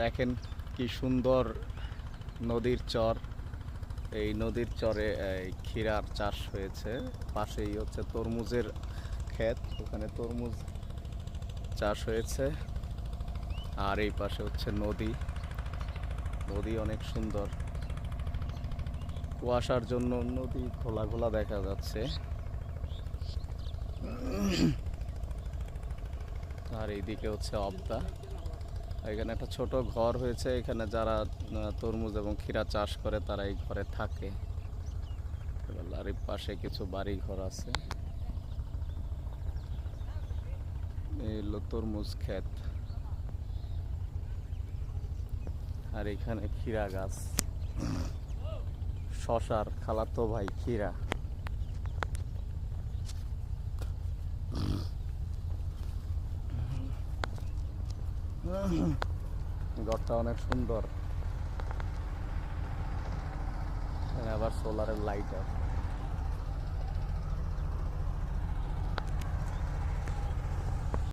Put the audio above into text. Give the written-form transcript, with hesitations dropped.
দেখেন কি সুন্দর নদীর চর। এই নদীর চরে এই ক্ষীরার চাষ হয়েছে। পাশেই হচ্ছে তরমুজের ক্ষেত, ওখানে তরমুজ চাষ হয়েছে। আর এই পাশে হচ্ছে নদী। নদী অনেক সুন্দর, কুয়াশার জন্য নদী ঘোলা ঘোলা দেখা যাচ্ছে। আর এইদিকে হচ্ছে অবদা। এখানে একটা ছোট ঘর হয়েছে, এখানে যারা তরমুজ এবং ক্ষীরা চাষ করে তারা এই ঘরে থাকে। আর এই পাশে কিছু বাড়ি ঘর আছে। এই হলো তরমুজ ক্ষেত। আর এখানে ক্ষীরা গাছ, শশার খালাতো ভাই ক্ষীরা। ঘরটা অনেক সুন্দর, এখানে আবার সোলারের লাইট আছে।